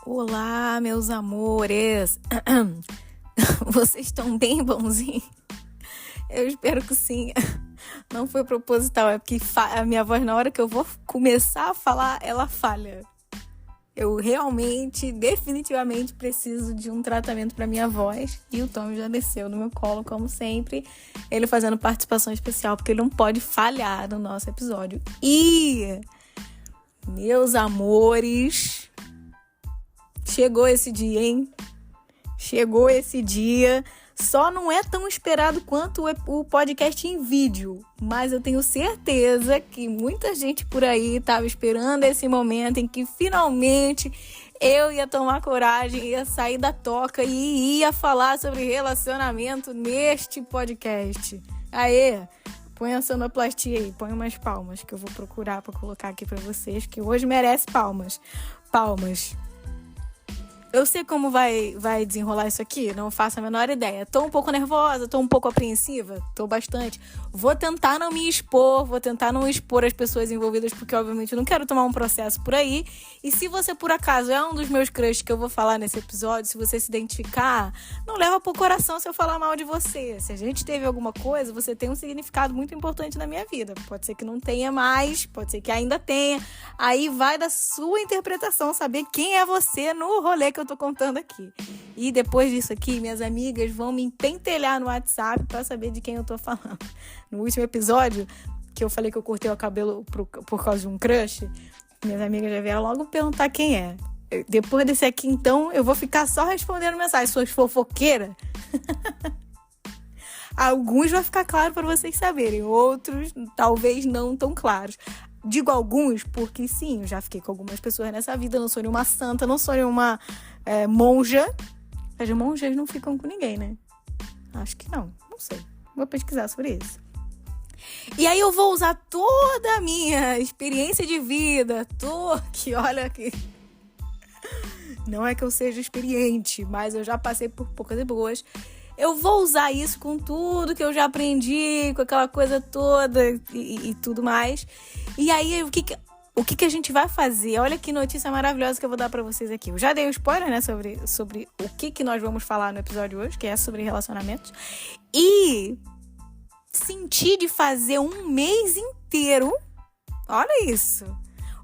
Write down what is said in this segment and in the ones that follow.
Olá, meus amores. Vocês estão bem bonzinhos? Eu espero que sim. Não foi proposital, é porque a minha voz, na hora que eu vou começar a falar, ela falha. Eu realmente, definitivamente preciso de um tratamento para minha voz. E o Tom já desceu no meu colo, como sempre. Ele fazendo participação especial, porque ele não pode falhar no nosso episódio. E, meus amores, chegou esse dia, hein? Chegou esse dia. Só não é tão esperado quanto o podcast em vídeo. Mas eu tenho certeza que muita gente por aí estava esperando esse momento em que finalmente eu ia tomar coragem, ia sair da toca e ia falar sobre relacionamento neste podcast. Aê! Põe a sonoplastia aí, põe umas palmas que eu vou procurar para colocar aqui para vocês, que hoje merece palmas. Palmas. Eu sei como vai desenrolar isso aqui, não faço a menor ideia. Tô um pouco nervosa, tô um pouco apreensiva, tô bastante. Vou tentar não me expor, vou tentar não expor as pessoas envolvidas, porque obviamente eu não quero tomar um processo por aí. E se você por acaso é um dos meus crushes que eu vou falar nesse episódio, se você se identificar, não leva pro coração se eu falar mal de você. Se a gente teve alguma coisa, você tem um significado muito importante na minha vida. Pode ser que não tenha mais, pode ser que ainda tenha. Aí vai da sua interpretação saber quem é você no rolê que eu tô contando aqui. E depois disso aqui, minhas amigas vão me pentelhar no WhatsApp pra saber de quem eu tô falando. No último episódio, que eu falei que eu cortei o cabelo por causa de um crush, minhas amigas já vieram logo perguntar quem é. Depois desse aqui, então, eu vou ficar só respondendo mensagem. Suas fofoqueiras? Alguns vai ficar claro para vocês saberem. Outros, talvez não tão claros. Digo alguns porque, sim, eu já fiquei com algumas pessoas nessa vida. Não sou nenhuma santa, não sou nenhuma monja. As monjas não ficam com ninguém, né? Acho que não sei. Vou pesquisar sobre isso. E aí eu vou usar toda a minha experiência de vida. Que olha aqui. Não é que eu seja experiente, mas eu já passei por poucas e boas. Eu vou usar isso com tudo que eu já aprendi, com aquela coisa toda e tudo mais. E aí, o que a gente vai fazer? Olha que notícia maravilhosa que eu vou dar pra vocês aqui. Eu já dei um spoiler, né, sobre o que nós vamos falar no episódio hoje, que é sobre relacionamentos. E senti de fazer um mês inteiro, olha isso,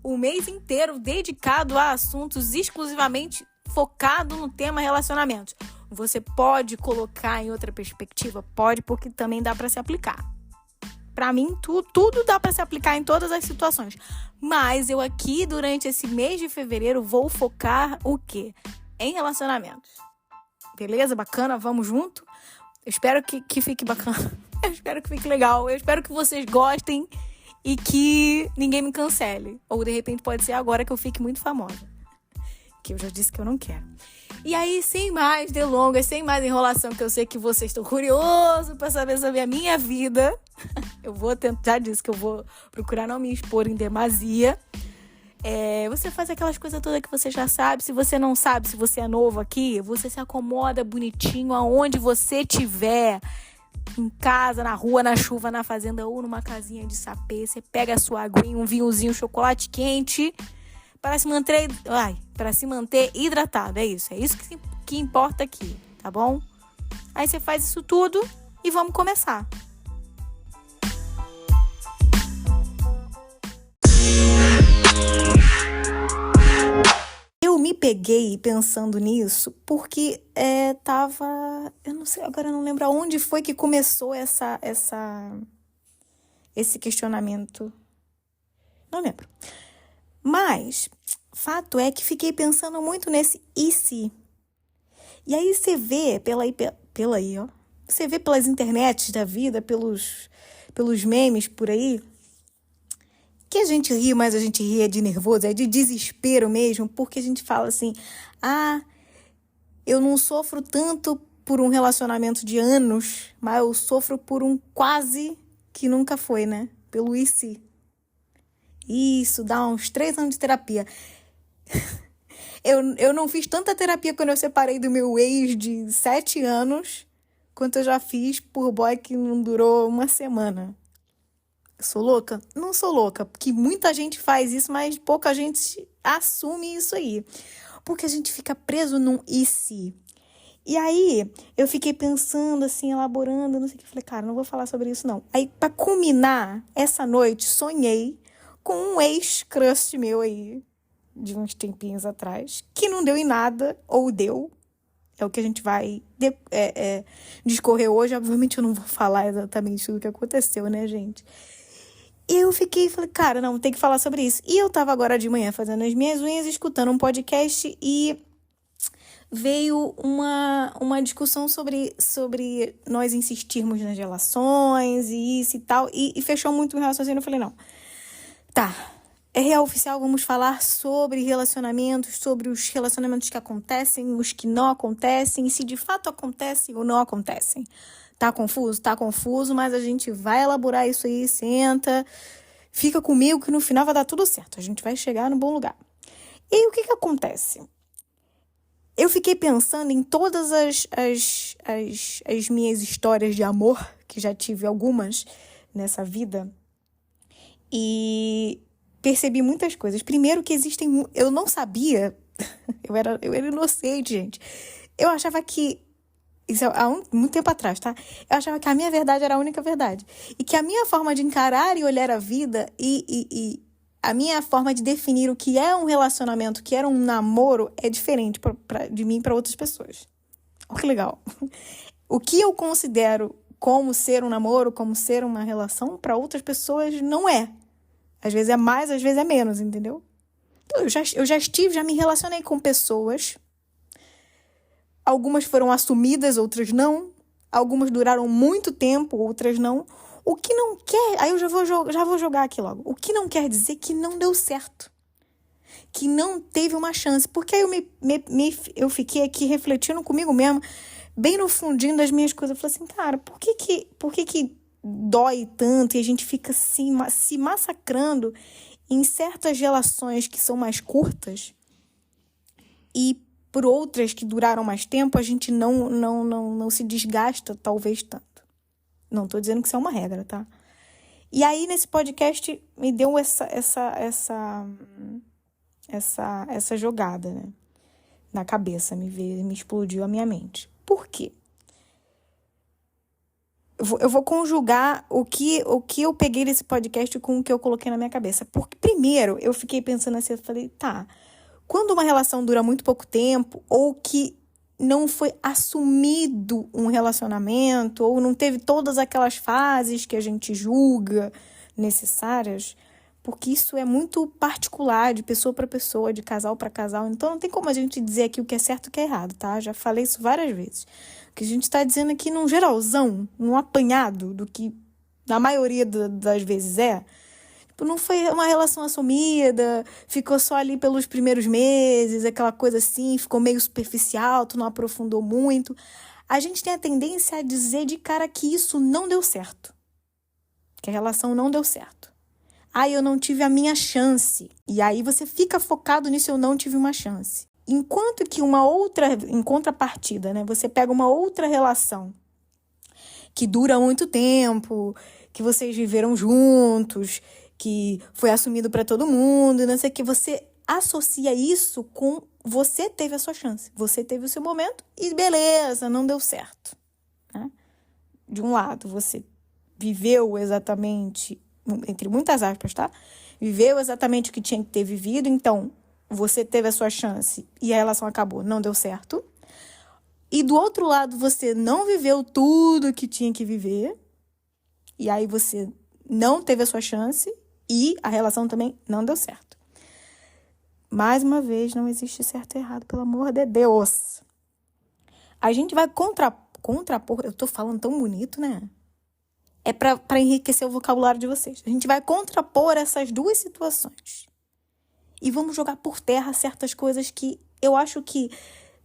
um mês inteiro dedicado a assuntos exclusivamente focado no tema relacionamentos. Você pode colocar em outra perspectiva? Pode, porque também dá para se aplicar. Para mim, tudo dá para se aplicar em todas as situações. Mas eu aqui, durante esse mês de fevereiro, vou focar o quê? Em relacionamentos. Beleza? Bacana? Vamos junto? Eu espero que fique bacana. Eu espero que fique legal. Eu espero que vocês gostem e que ninguém me cancele. Ou, de repente, pode ser agora que eu fique muito famosa. Que eu já disse que eu não quero. E aí, sem mais delongas, sem mais enrolação, que eu sei que vocês estão curiosos para saber sobre a minha vida, eu vou tentar, já disse que eu vou procurar não me expor em demasia. Você faz aquelas coisas todas que você já sabe. Se você não sabe, se você é novo aqui, você se acomoda bonitinho aonde você estiver. Em casa, na rua, na chuva, na fazenda ou numa casinha de sapê. Você pega a sua aguinha, um vinhozinho, um chocolate quente para se manter hidratado. É isso que importa aqui, tá bom? Aí você faz isso tudo e vamos começar. Eu me peguei pensando nisso porque eu não sei, agora eu não lembro aonde foi que começou esse questionamento. Não lembro. Mas, fato é que fiquei pensando muito nesse e se. E aí você vê você vê pelas internets da vida, pelos memes por aí, que a gente ri, mas a gente ri de nervoso, é de desespero mesmo, porque a gente fala assim, eu não sofro tanto por um relacionamento de anos, mas eu sofro por um quase que nunca foi, né? Pelo e se. Isso, dá uns 3 anos de terapia. Eu não fiz tanta terapia quando eu separei do meu ex de 7 anos, quanto eu já fiz por boy que não durou uma semana. Sou louca? Não sou louca, porque muita gente faz isso, mas pouca gente assume isso aí. Porque a gente fica preso num e se. E aí, eu fiquei pensando, assim, elaborando, não sei o que. Falei, cara, não vou falar sobre isso, não. Aí, pra culminar, essa noite, sonhei com um ex-crush meu aí, de uns tempinhos atrás, que não deu em nada, ou deu. É o que a gente vai discorrer hoje. Obviamente, eu não vou falar exatamente tudo o que aconteceu, né, gente? E eu falei, cara, não, tem que falar sobre isso. E eu tava agora de manhã fazendo as minhas unhas, escutando um podcast e veio uma discussão sobre nós insistirmos nas relações e isso e tal. E fechou muito meu raciocínio. Eu falei, não, tá, é real oficial, vamos falar sobre relacionamentos, sobre os relacionamentos que acontecem, os que não acontecem, e se de fato acontecem ou não acontecem. Tá confuso? Tá confuso, mas a gente vai elaborar isso aí, senta, fica comigo que no final vai dar tudo certo. A gente vai chegar no bom lugar. E aí, o que acontece? Eu fiquei pensando em todas as minhas histórias de amor, que já tive algumas nessa vida, e percebi muitas coisas. Primeiro que existem... Eu não sabia, eu era inocente, gente. Eu achava que... Isso há muito tempo atrás, tá? Eu achava que a minha verdade era a única verdade. E que a minha forma de encarar e olhar a vida e a minha forma de definir o que é um relacionamento, o que era um namoro, é diferente de mim para outras pessoas. Olha que legal. O que eu considero como ser um namoro, como ser uma relação, para outras pessoas não é. Às vezes é mais, às vezes é menos, entendeu? Então, eu já me relacionei com pessoas. Algumas foram assumidas, outras não. Algumas duraram muito tempo, outras não. O que não quer... Aí eu já vou jogar aqui logo. O que não quer dizer que não deu certo. Que não teve uma chance. Porque aí eu fiquei aqui refletindo comigo mesma, bem no fundinho das minhas coisas. Eu falei assim, cara, por que dói tanto e a gente fica se massacrando em certas relações que são mais curtas e por outras que duraram mais tempo, a gente não se desgasta, talvez, tanto. Não tô dizendo que isso é uma regra, tá? E aí, nesse podcast, me deu essa jogada, né? Na cabeça, me explodiu a minha mente. Por quê? Eu vou conjugar o que eu peguei desse podcast com o que eu coloquei na minha cabeça. Porque, primeiro, eu fiquei pensando assim, eu falei, tá... Quando uma relação dura muito pouco tempo, ou que não foi assumido um relacionamento, ou não teve todas aquelas fases que a gente julga necessárias, porque isso é muito particular, de pessoa para pessoa, de casal para casal. Então, não tem como a gente dizer aqui o que é certo e o que é errado, tá? Já falei isso várias vezes. O que a gente está dizendo aqui num geralzão, num apanhado do que na maioria das vezes é... Não foi uma relação assumida, ficou só ali pelos primeiros meses, aquela coisa assim, ficou meio superficial, tu não aprofundou muito. A gente tem a tendência a dizer de cara que isso não deu certo. Que a relação não deu certo. Eu não tive a minha chance. E aí você fica focado nisso, eu não tive uma chance. Enquanto que em contrapartida, né? Você pega uma outra relação que dura muito tempo, que vocês viveram juntos, que foi assumido para todo mundo, não sei o que, você associa isso com você teve a sua chance, você teve o seu momento e beleza, não deu certo. Né? De um lado, você viveu exatamente, entre muitas aspas, tá? Viveu exatamente o que tinha que ter vivido, então você teve a sua chance e a relação acabou, não deu certo. E do outro lado, você não viveu tudo que tinha que viver, e aí você não teve a sua chance, e a relação também não deu certo. Mais uma vez, não existe certo e errado, pelo amor de Deus. A gente vai contrapor, eu tô falando tão bonito, né? É para enriquecer o vocabulário de vocês. A gente vai contrapor essas duas situações. E vamos jogar por terra certas coisas que eu acho que,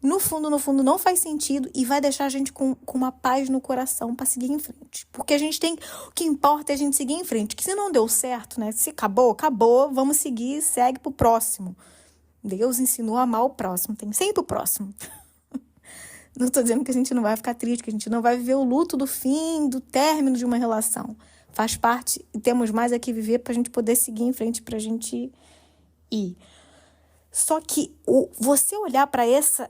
no fundo, não faz sentido e vai deixar a gente com uma paz no coração para seguir em frente. Porque o que importa é a gente seguir em frente. Que se não deu certo, né? Se acabou, vamos seguir, segue pro próximo. Deus ensinou a amar o próximo, tem sempre o próximo. Não tô dizendo que a gente não vai ficar triste, que a gente não vai viver o luto do fim, do término de uma relação. Faz parte e temos mais a que viver pra gente poder seguir em frente, pra gente ir. Só que você olhar para esse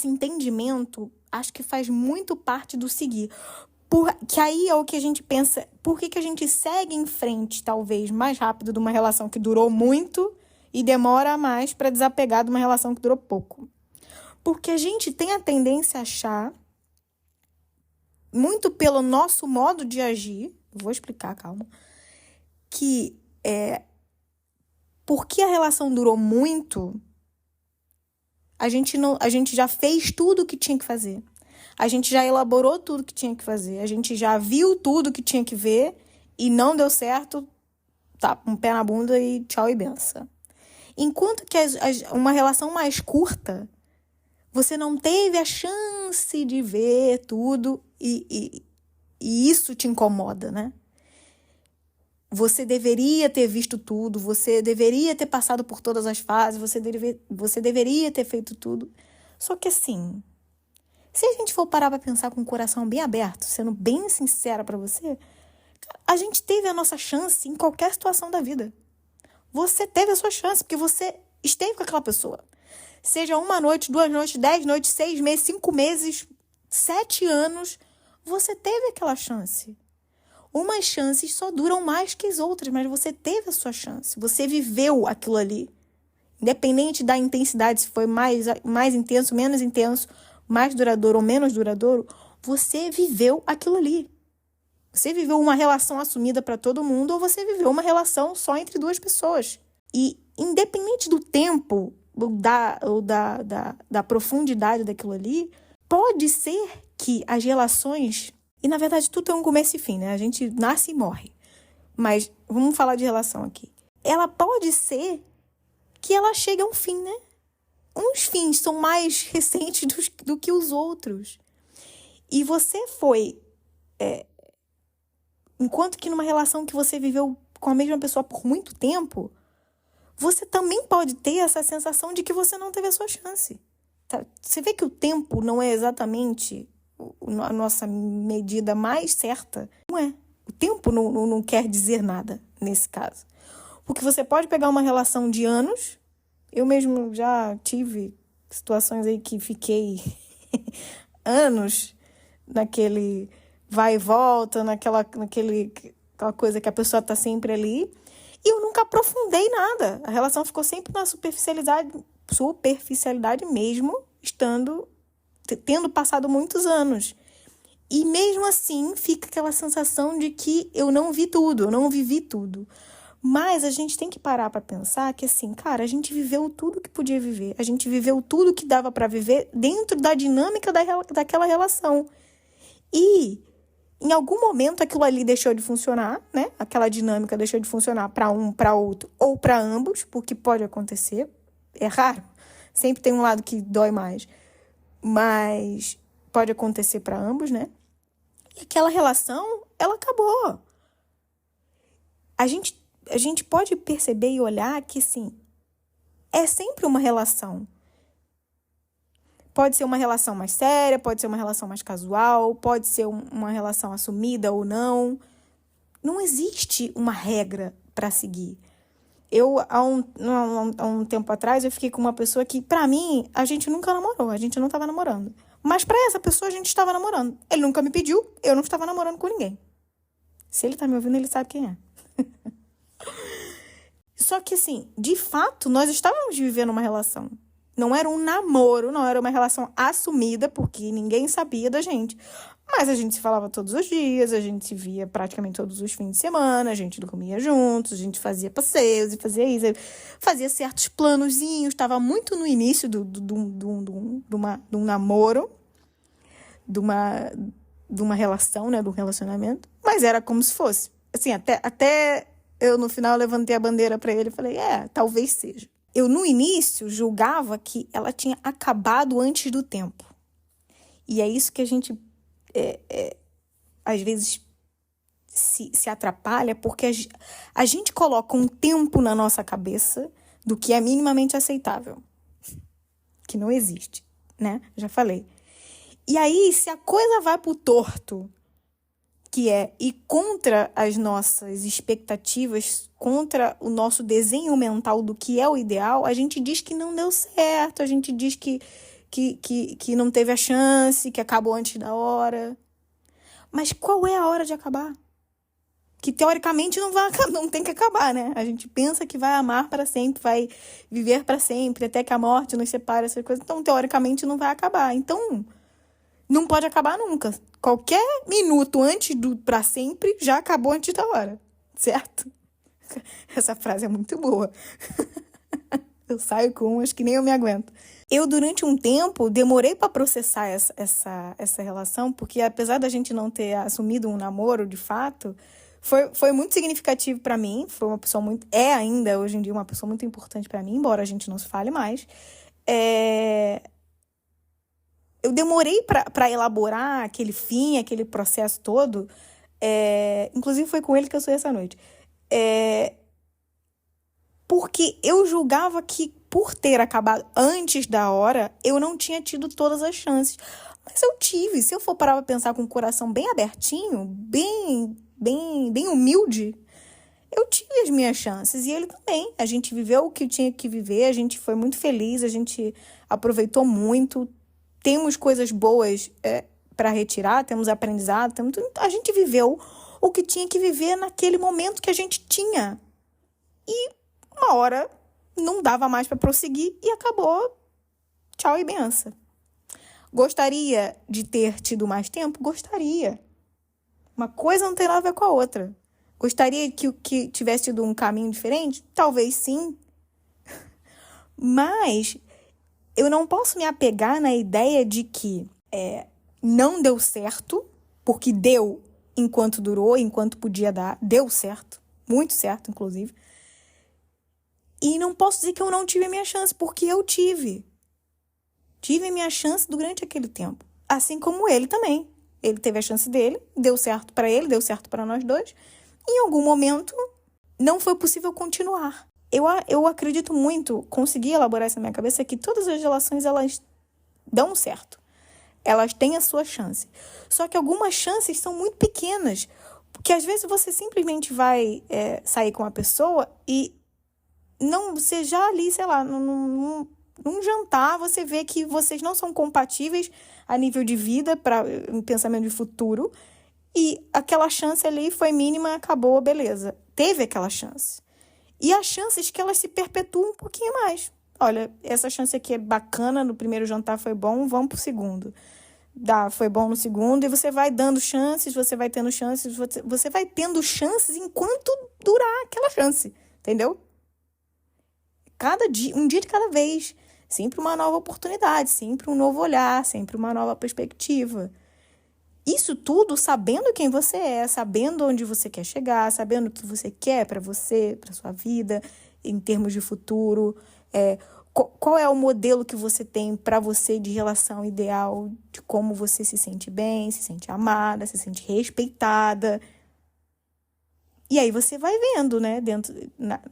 entendimento, acho que faz muito parte do seguir. Que aí é o que a gente pensa, por que a gente segue em frente, talvez, mais rápido de uma relação que durou muito e demora mais para desapegar de uma relação que durou pouco? Porque a gente tem a tendência a achar, muito pelo nosso modo de agir, vou explicar, calma, que porque a relação durou muito, a gente já fez tudo o que tinha que fazer. A gente já elaborou tudo que tinha que fazer. A gente já viu tudo que tinha que ver e não deu certo, tá, um pé na bunda e tchau e benção. Enquanto que uma relação mais curta, você não teve a chance de ver tudo e isso te incomoda, né? Você deveria ter visto tudo, você deveria ter passado por todas as fases, você deveria ter feito tudo. Só que assim, se a gente for parar para pensar com o coração bem aberto, sendo bem sincera para você, a gente teve a nossa chance em qualquer situação da vida. Você teve a sua chance, porque você esteve com aquela pessoa. Seja 1 noite, 2 noites, 10 noites, 6 meses, 5 meses, 7 anos, você teve aquela chance. Umas chances só duram mais que as outras, mas você teve a sua chance. Você viveu aquilo ali. Independente da intensidade, se foi mais intenso, menos intenso, mais duradouro ou menos duradouro, você viveu aquilo ali. Você viveu uma relação assumida para todo mundo ou você viveu uma relação só entre duas pessoas. E independente do tempo ou da profundidade daquilo ali, pode ser que as relações... E, na verdade, tudo tem um começo e fim, né? A gente nasce e morre. Mas vamos falar de relação aqui. Ela pode ser que ela chegue a um fim, né? Uns fins são mais recentes do que os outros. E você foi... enquanto que numa relação que você viveu com a mesma pessoa por muito tempo, você também pode ter essa sensação de que você não teve a sua chance. Tá? Você vê que o tempo não é exatamente a nossa medida mais certa? Não é. O tempo não quer dizer nada nesse caso. Porque você pode pegar uma relação de anos. Eu mesmo já tive situações aí que fiquei anos naquele vai e volta, naquela coisa que a pessoa está sempre ali. E eu nunca aprofundei nada. A relação ficou sempre na superficialidade mesmo, tendo passado muitos anos. E mesmo assim, fica aquela sensação de que eu não vi tudo, eu não vivi tudo. Mas a gente tem que parar para pensar que, assim, cara, a gente viveu tudo que podia viver. A gente viveu tudo que dava para viver dentro da dinâmica daquela relação. E, em algum momento, aquilo ali deixou de funcionar, né? Aquela dinâmica deixou de funcionar para um, para outro ou para ambos, porque pode acontecer. É raro. Sempre tem um lado que dói mais. Mas pode acontecer para ambos, né? E aquela relação, ela acabou. A gente pode perceber e olhar que, sim, é sempre uma relação. Pode ser uma relação mais séria, pode ser uma relação mais casual, pode ser uma relação assumida ou não. Não existe uma regra para seguir. Eu, há um tempo atrás, eu fiquei com uma pessoa que, pra mim, a gente nunca namorou, a gente não estava namorando. Mas pra essa pessoa, a gente estava namorando. Ele nunca me pediu, eu não estava namorando com ninguém. Se ele tá me ouvindo, ele sabe quem é. Só que, assim, de fato, nós estávamos vivendo uma relação. Não era um namoro, não era uma relação assumida, porque ninguém sabia da gente. Mas a gente se falava todos os dias, a gente se via praticamente todos os fins de semana, a gente dormia juntos, a gente fazia passeios e fazia isso, fazia certos planozinhos, estava muito no início de um namoro, de uma relação, né, de um relacionamento, mas era como se fosse. Assim, até eu no final levantei a bandeira para ele e falei, talvez seja. Eu no início julgava que ela tinha acabado antes do tempo. E é isso que a gente... às vezes se atrapalha porque a gente coloca um tempo na nossa cabeça do que é minimamente aceitável, que não existe, né? Já falei. E aí, se a coisa vai pro torto, que é ir contra as nossas expectativas, contra o nosso desenho mental do que é o ideal, a gente diz que não deu certo, a gente diz que não teve a chance, que acabou antes da hora. Mas qual é a hora de acabar? Que teoricamente não tem que acabar, né? A gente pensa que vai amar para sempre, vai viver para sempre, até que a morte nos separe, essas coisas. Então, teoricamente, não vai acabar. Então, não pode acabar nunca. Qualquer minuto antes do para sempre já acabou antes da hora, certo? Essa frase é muito boa. Eu saio com umas que nem eu me aguento. Eu, durante um tempo, demorei para processar essa relação, porque apesar da gente não ter assumido um namoro de fato, foi muito significativo para mim. Foi uma pessoa muito... É ainda, hoje em dia, uma pessoa muito importante para mim, embora a gente não se fale mais. Eu demorei para elaborar aquele fim, aquele processo todo. Inclusive, foi com ele que eu saí essa noite. Porque eu julgava que, por ter acabado antes da hora, eu não tinha tido todas as chances. Mas eu tive. Se eu for parar pra pensar com o coração bem abertinho, bem humilde, eu tive as minhas chances. E ele também. A gente viveu o que tinha que viver, a gente foi muito feliz, a gente aproveitou muito. Temos coisas boas para retirar, temos aprendizado, a gente viveu o que tinha que viver naquele momento que a gente tinha. E uma hora não dava mais para prosseguir e acabou. Tchau e benção. Gostaria de ter tido mais tempo? Gostaria. Uma coisa não tem nada a ver com a outra. Gostaria que tivesse tido um caminho diferente? Talvez sim. Mas eu não posso me apegar na ideia de que não deu certo, porque deu enquanto durou, enquanto podia dar. Deu certo. Muito certo, inclusive. E não posso dizer que eu não tive a minha chance, porque eu tive. Tive a minha chance durante aquele tempo. Assim como ele também. Ele teve a chance dele, deu certo para ele, deu certo para nós dois. Em algum momento, não foi possível continuar. Eu acredito muito, consegui elaborar isso na minha cabeça, que todas as relações, elas dão certo. Elas têm a sua chance. Só que algumas chances são muito pequenas. Porque às vezes você simplesmente vai sair com uma pessoa e não, você já ali, sei lá, num jantar, você vê que vocês não são compatíveis a nível de vida, para um pensamento de futuro, e aquela chance ali foi mínima, acabou, beleza. Teve aquela chance. E as chances que elas se perpetuam um pouquinho mais. Olha, essa chance aqui é bacana, no primeiro jantar foi bom, vamos pro segundo. Foi bom no segundo, e você vai dando chances, você vai tendo chances, você vai tendo chances enquanto durar aquela chance, entendeu? Cada dia, um dia de cada vez, sempre uma nova oportunidade, sempre um novo olhar, sempre uma nova perspectiva. Isso tudo sabendo quem você é, sabendo onde você quer chegar, sabendo o que você quer para você, para sua vida, em termos de futuro, qual é o modelo que você tem para você de relação ideal, de como você se sente bem, se sente amada, se sente respeitada. E aí você vai vendo, né,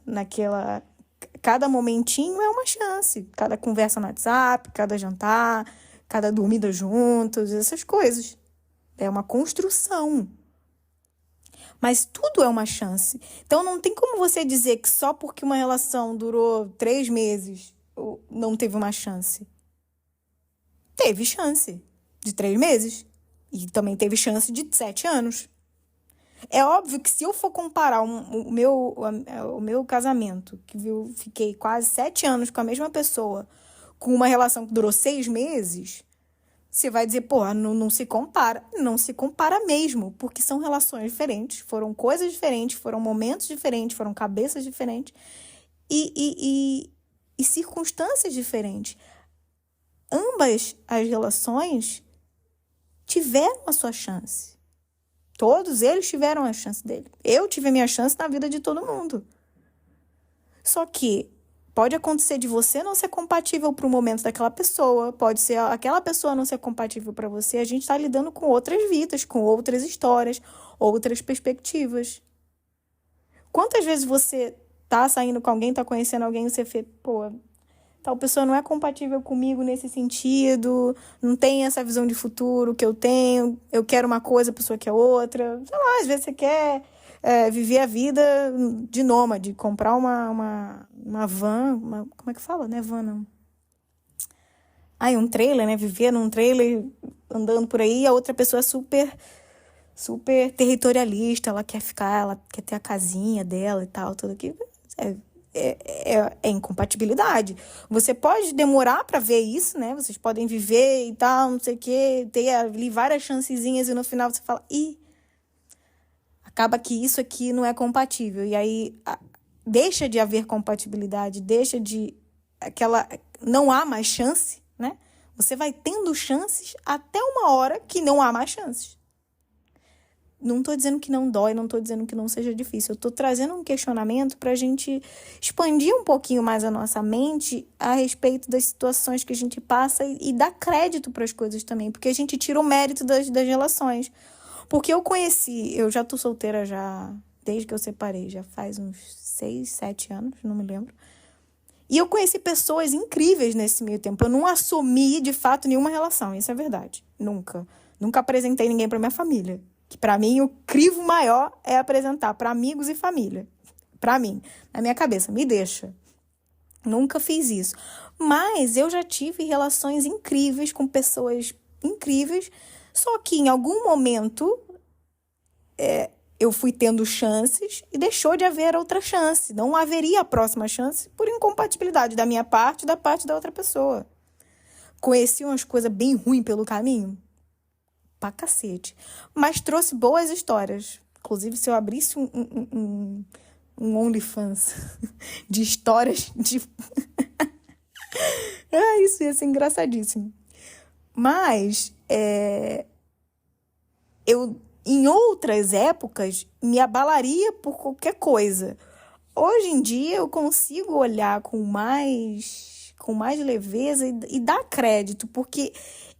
naquela... Cada momentinho é uma chance. Cada conversa no WhatsApp, cada jantar, cada dormida juntos, essas coisas. É uma construção. Mas tudo é uma chance. Então não tem como você dizer que só porque uma relação durou 3 meses não teve uma chance. Teve chance de 3 meses. E também teve chance de 7 anos. É óbvio que se eu for comparar o meu casamento, que eu fiquei quase 7 anos com a mesma pessoa, com uma relação que durou 6 meses, você vai dizer, pô, não se compara. Não se compara mesmo, porque são relações diferentes, foram coisas diferentes, foram momentos diferentes, foram cabeças diferentes e circunstâncias diferentes. Ambas as relações tiveram a sua chance. Todos eles tiveram a chance dele. Eu tive a minha chance na vida de todo mundo. Só que pode acontecer de você não ser compatível para o momento daquela pessoa. Pode ser aquela pessoa não ser compatível para você. A gente está lidando com outras vidas, com outras histórias, outras perspectivas. Quantas vezes você tá saindo com alguém, tá conhecendo alguém e você fala, pô, tal pessoa não é compatível comigo nesse sentido, não tem essa visão de futuro que eu tenho, eu quero uma coisa, a pessoa quer outra. Sei lá, às vezes você quer viver a vida de nômade, comprar uma van, como é que fala? Não é van, não. Um trailer, né? Viver num trailer, andando por aí, a outra pessoa é super territorialista, ela quer ter a casinha dela e tal, tudo aquilo. É incompatibilidade. Você pode demorar para ver isso, né? Vocês podem viver e tal, não sei o quê, ter ali várias chancezinhas e no final você fala, acaba que isso aqui não é compatível. E aí deixa de haver compatibilidade, não há mais chance, né? Você vai tendo chances até uma hora que não há mais chances. Não estou dizendo que não dói, não estou dizendo que não seja difícil. Eu estou trazendo um questionamento para a gente expandir um pouquinho mais a nossa mente a respeito das situações que a gente passa e dar crédito para as coisas também, porque a gente tira o mérito das relações. Porque eu já estou solteira desde que eu separei, já faz uns 6, 7 anos, não me lembro. E eu conheci pessoas incríveis nesse meio tempo. Eu não assumi, de fato, nenhuma relação, isso é verdade. Nunca apresentei ninguém para minha família. Que para mim o crivo maior é apresentar para amigos e família. Para mim, na minha cabeça, me deixa. Nunca fiz isso. Mas eu já tive relações incríveis com pessoas incríveis, só que em algum momento eu fui tendo chances e deixou de haver outra chance. Não haveria a próxima chance por incompatibilidade da minha parte e da parte da outra pessoa. Conheci umas coisas bem ruins pelo caminho. Pra cacete. Mas trouxe boas histórias. Inclusive, se eu abrisse um OnlyFans de histórias de... isso ia ser engraçadíssimo. Mas, eu, em outras épocas, me abalaria por qualquer coisa. Hoje em dia, eu consigo olhar com mais leveza e dar crédito, porque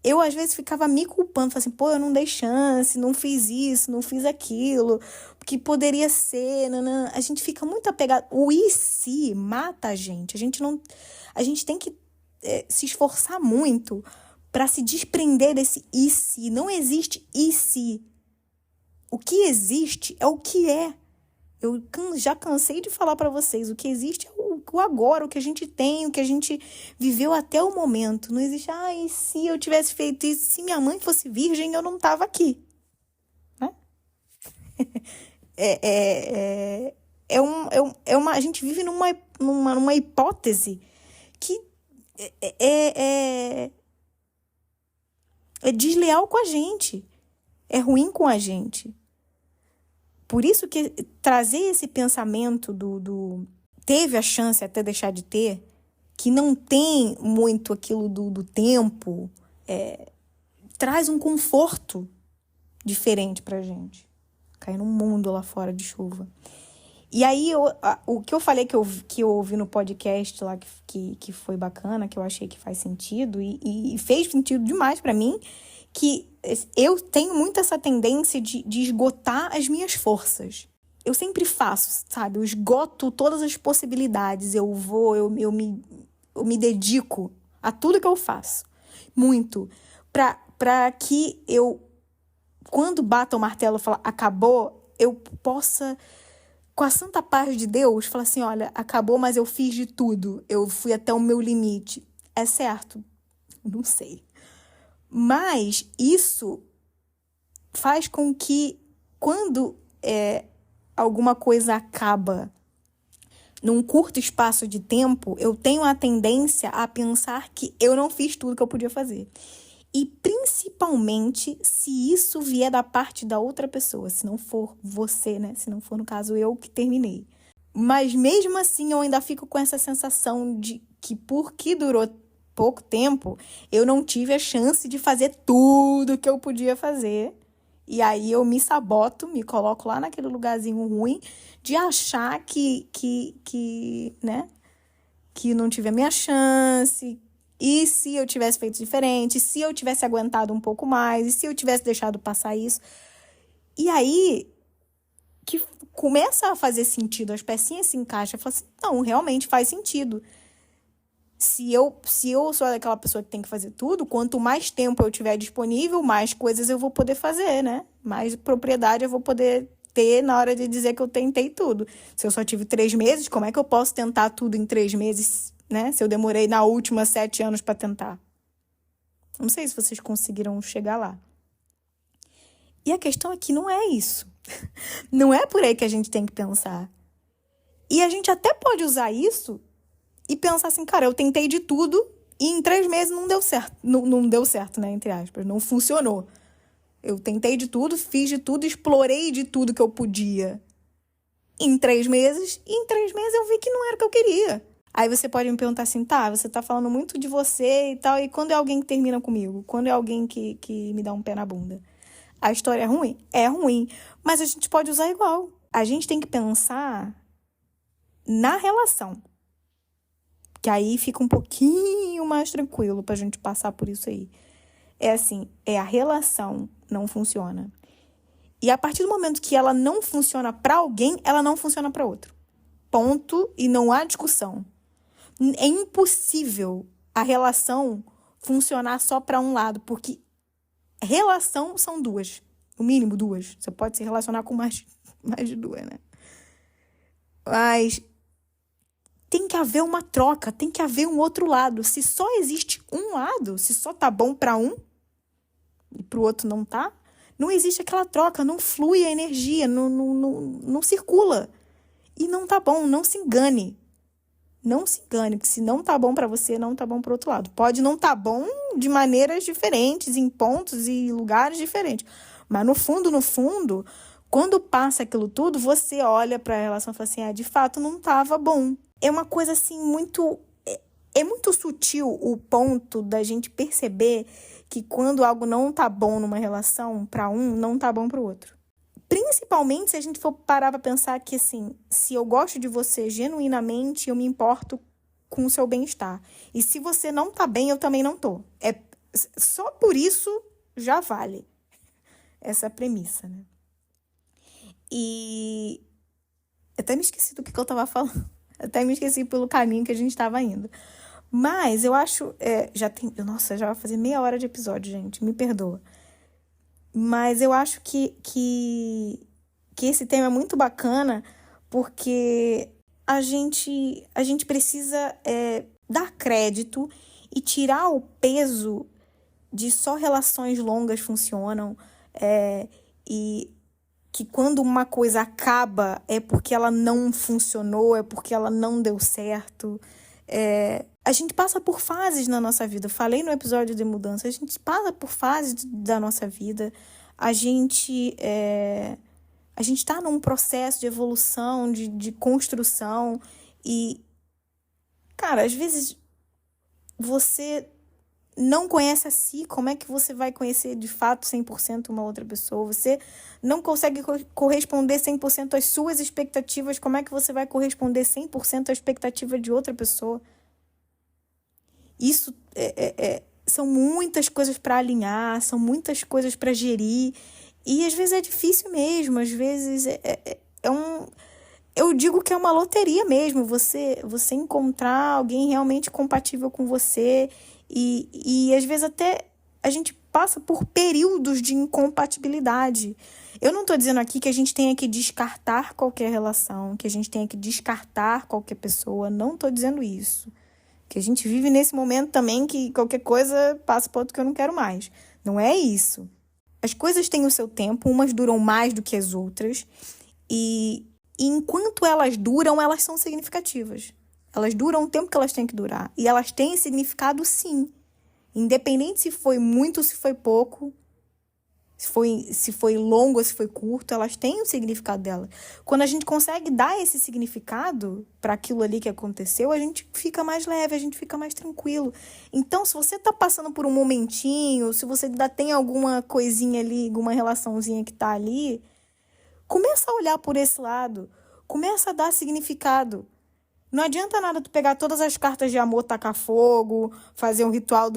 eu, às vezes, ficava me culpando, falando assim, eu não dei chance, não fiz isso, não fiz aquilo, que poderia ser, nanã. A gente fica muito apegado. O e se mata a gente. A gente tem que se esforçar muito para se desprender desse e se. Não existe e se. O que existe é o que é. Eu já cansei de falar para vocês, o que existe é o agora, o que a gente tem, o que a gente viveu até o momento. Não existe, e se eu tivesse feito isso, se minha mãe fosse virgem, eu não estava aqui. Né? A gente vive numa hipótese que é desleal com a gente, é ruim com a gente. Por isso que trazer esse pensamento do teve a chance até deixar de ter, que não tem muito aquilo do tempo, traz um conforto diferente pra gente. Cair num mundo lá fora de chuva. E aí, o que eu falei que eu ouvi no podcast lá, que foi bacana, que eu achei que faz sentido, e fez sentido demais pra mim, que eu tenho muito essa tendência de esgotar as minhas forças. Eu sempre faço, sabe? Eu esgoto todas as possibilidades. Eu me dedico a tudo que eu faço. Muito. Pra que eu, quando bata o martelo e fala acabou, eu possa, com a santa paz de Deus, falar assim, olha, acabou, mas eu fiz de tudo. Eu fui até o meu limite. É certo? Não sei. Mas isso faz com que, quando alguma coisa acaba num curto espaço de tempo, eu tenho a tendência a pensar que eu não fiz tudo que eu podia fazer. E principalmente se isso vier da parte da outra pessoa, se não for você, né? Se não for, no caso, eu que terminei. Mas mesmo assim, eu ainda fico com essa sensação de que, porque durou pouco tempo, eu não tive a chance de fazer tudo que eu podia fazer. E aí eu me saboto, me coloco lá naquele lugarzinho ruim de achar né, que não tive a minha chance. E se eu tivesse feito diferente, se eu tivesse aguentado um pouco mais, e se eu tivesse deixado passar isso. E aí que começa a fazer sentido, as pecinhas se encaixam. Eu falo assim, não, realmente faz sentido. Se eu sou aquela pessoa que tem que fazer tudo, quanto mais tempo eu tiver disponível, mais coisas eu vou poder fazer, né? Mais propriedade eu vou poder ter na hora de dizer que eu tentei tudo. Se eu só tive 3 meses, como é que eu posso tentar tudo em 3 meses, né? Se eu demorei na última 7 anos para tentar. Não sei se vocês conseguiram chegar lá. E a questão aqui não é isso. Não é por aí que a gente tem que pensar. E a gente até pode usar isso e pensar assim, cara, eu tentei de tudo e em 3 meses não deu certo. Não deu certo, né? Entre aspas. Não funcionou. Eu tentei de tudo, fiz de tudo, explorei de tudo que eu podia. Em 3 meses, e em 3 meses eu vi que não era o que eu queria. Aí você pode me perguntar assim, tá, você tá falando muito de você e tal, e quando é alguém que termina comigo? Quando é alguém que me dá um pé na bunda? A história é ruim? É ruim. Mas a gente pode usar igual. A gente tem que pensar na relação. Que aí fica um pouquinho mais tranquilo pra gente passar por isso aí. É assim, a relação não funciona. E a partir do momento que ela não funciona pra alguém, ela não funciona pra outro. Ponto, e não há discussão. É impossível a relação funcionar só pra um lado, porque relação são 2. No mínimo 2. Você pode se relacionar com mais de 2, né? Mas tem que haver uma troca, tem que haver um outro lado. Se só existe um lado, se só tá bom pra um e pro outro não tá, não existe aquela troca, não flui a energia, não circula. E não tá bom, não se engane. Não se engane, porque se não tá bom pra você, não tá bom pro outro lado. Pode não tá bom de maneiras diferentes, em pontos e lugares diferentes. Mas no fundo, quando passa aquilo tudo, você olha pra relação e fala assim, de fato não tava bom. É uma coisa assim muito... É muito sutil o ponto da gente perceber que quando algo não tá bom numa relação pra um, não tá bom pro outro. Principalmente se a gente for parar pra pensar que, assim, se eu gosto de você genuinamente, eu me importo com o seu bem-estar. E se você não tá bem, eu também não tô. Só por isso já vale essa premissa, né? E até me esqueci do que eu tava falando. Até me esqueci pelo caminho que a gente tava indo. Mas eu acho... Nossa, já vai fazer meia hora de episódio, gente. Me perdoa. Mas eu acho que esse tema é muito bacana porque a gente precisa dar crédito e tirar o peso de só relações longas funcionam e que quando uma coisa acaba é porque ela não funcionou, é porque ela não deu certo. A gente passa por fases na nossa vida. Eu falei no episódio de mudança, a gente passa por fases da nossa vida. A gente está num processo de evolução, de construção. E, cara, às vezes você não conhece a si. Como é que você vai conhecer de fato 100% uma outra pessoa? Você não consegue corresponder 100% às suas expectativas. Como é que você vai corresponder 100% à expectativa de outra pessoa? Isso são muitas coisas para alinhar, são muitas coisas para gerir. E às vezes é difícil mesmo, às vezes eu digo que é uma loteria mesmo, você encontrar alguém realmente compatível com você e às vezes até a gente passa por períodos de incompatibilidade. Eu não estou dizendo aqui que a gente tenha que descartar qualquer relação, que a gente tenha que descartar qualquer pessoa, não estou dizendo isso. Que a gente vive nesse momento também que qualquer coisa passa para outro que eu não quero mais. Não é isso. As coisas têm o seu tempo, umas duram mais do que as outras. E enquanto elas duram, elas são significativas. Elas duram o tempo que elas têm que durar. E elas têm significado, sim. Independente se foi muito ou se foi pouco, se foi longo ou se foi curto, elas têm o significado delas. Quando a gente consegue dar esse significado para aquilo ali que aconteceu, a gente fica mais leve, a gente fica mais tranquilo. Então, se você tá passando por um momentinho, se você ainda tem alguma coisinha ali, alguma relaçãozinha que tá ali, começa a olhar por esse lado, começa a dar significado. Não adianta nada tu pegar todas as cartas de amor, tacar fogo, fazer um ritual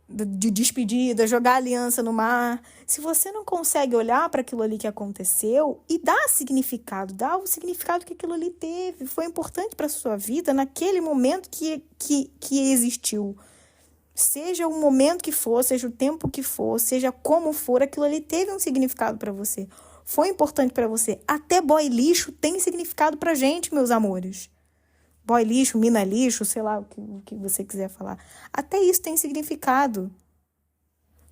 de despedida, jogar aliança no mar. Se você não consegue olhar para aquilo ali que aconteceu e dar significado, dar o significado que aquilo ali teve, foi importante para a sua vida naquele momento que existiu. Seja o momento que for, seja o tempo que for, seja como for, aquilo ali teve um significado para você. Foi importante para você. Até boy lixo tem significado pra gente, meus amores. Boy lixo, mina lixo, sei lá o que você quiser falar. Até isso tem significado.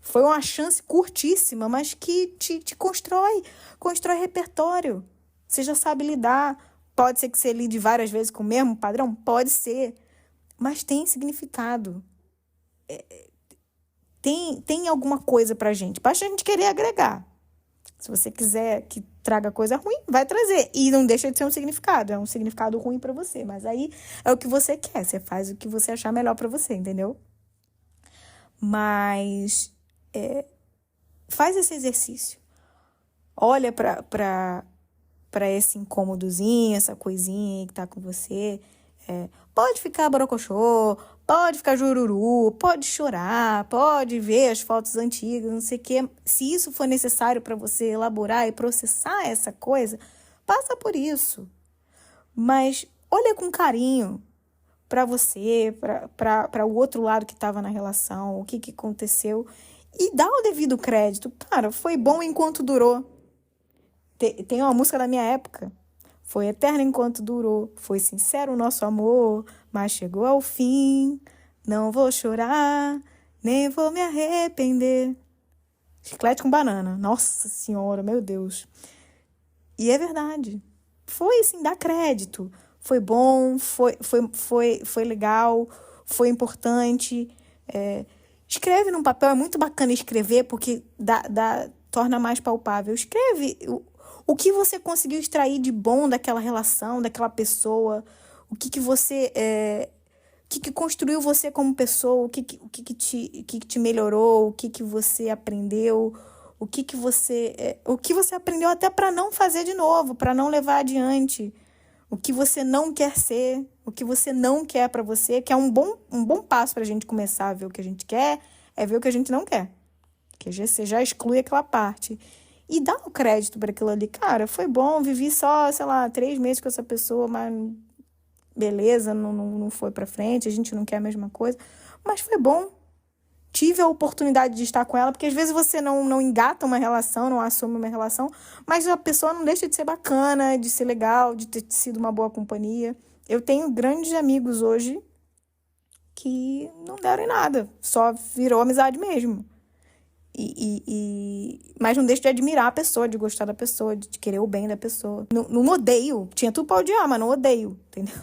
Foi uma chance curtíssima, mas que te constrói repertório. Você já sabe lidar. Pode ser que você lide várias vezes com o mesmo padrão? Pode ser. Mas tem significado. Tem alguma coisa pra gente. Basta a gente querer agregar. Se você quiser que traga coisa ruim, vai trazer. E não deixa de ser um significado. É um significado ruim pra você. Mas aí é o que você quer. Você faz o que você achar melhor pra você, entendeu? Mas faz esse exercício. Olha pra esse incômodozinho, essa coisinha aí que tá com você. Pode ficar borocochô, pode ficar jururu, pode chorar, pode ver as fotos antigas, não sei o quê. Se isso for necessário para você elaborar e processar essa coisa, passa por isso. Mas olha com carinho para você, para o outro lado que estava na relação, o que aconteceu, e dá o devido crédito. Cara, foi bom enquanto durou. Tem uma música da minha época. Foi eterno enquanto durou, foi sincero o nosso amor, mas chegou ao fim. Não vou chorar, nem vou me arrepender. Chiclete com banana. Nossa Senhora, meu Deus. E é verdade. Foi assim, dá crédito. Foi bom, foi legal, foi importante. Escreve num papel, é muito bacana escrever, porque torna mais palpável. Escreve o que você conseguiu extrair de bom daquela relação, daquela pessoa, o que você... o que construiu você como pessoa, o que te melhorou, o que você aprendeu, o que você aprendeu até para não fazer de novo, para não levar adiante, o que você não quer ser, o que você não quer para você, que é um bom passo para a gente começar a ver o que a gente quer, é ver o que a gente não quer, que você já exclui aquela parte. E dá o crédito para aquilo ali. Cara, foi bom, vivi só, 3 meses com essa pessoa, mas beleza, não foi pra frente, a gente não quer a mesma coisa. Mas foi bom. Tive a oportunidade de estar com ela, porque às vezes você não engata uma relação, não assume uma relação, mas a pessoa não deixa de ser bacana, de ser legal, de ter sido uma boa companhia. Eu tenho grandes amigos hoje que não deram em nada, só virou amizade mesmo. Mas não deixo de admirar a pessoa, de gostar da pessoa, de querer o bem da pessoa. Não odeio. Tinha tudo pra odiar, mas não odeio, entendeu?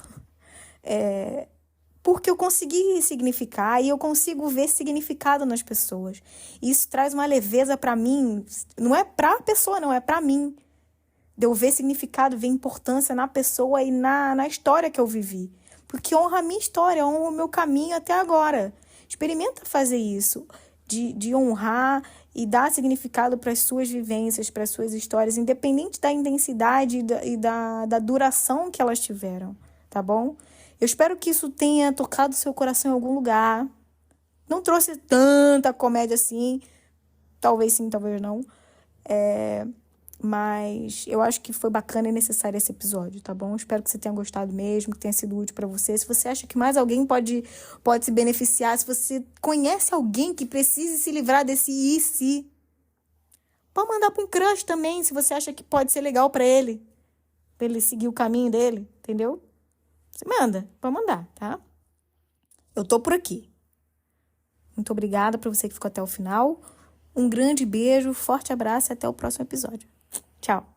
Porque eu consegui significar e eu consigo ver significado nas pessoas. Isso traz uma leveza pra mim. Não é pra pessoa, não, é pra mim. De eu ver significado, ver importância na pessoa e na história que eu vivi. Porque honra a minha história, honra o meu caminho até agora. Experimenta fazer isso. De honrar e dar significado para as suas vivências, para as suas histórias, independente da intensidade e da duração que elas tiveram, tá bom? Eu espero que isso tenha tocado seu coração em algum lugar. Não trouxe tanta comédia assim, talvez sim, talvez não. Mas eu acho que foi bacana e necessário esse episódio, tá bom? Espero que você tenha gostado mesmo, que tenha sido útil pra você. Se você acha que mais alguém pode se beneficiar, se você conhece alguém que precise se livrar desse e se, pode mandar pra um crush também, se você acha que pode ser legal pra ele seguir o caminho dele, entendeu? Você manda, pode mandar, tá? Eu tô por aqui. Muito obrigada pra você que ficou até o final. Um grande beijo, forte abraço e até o próximo episódio. Tchau.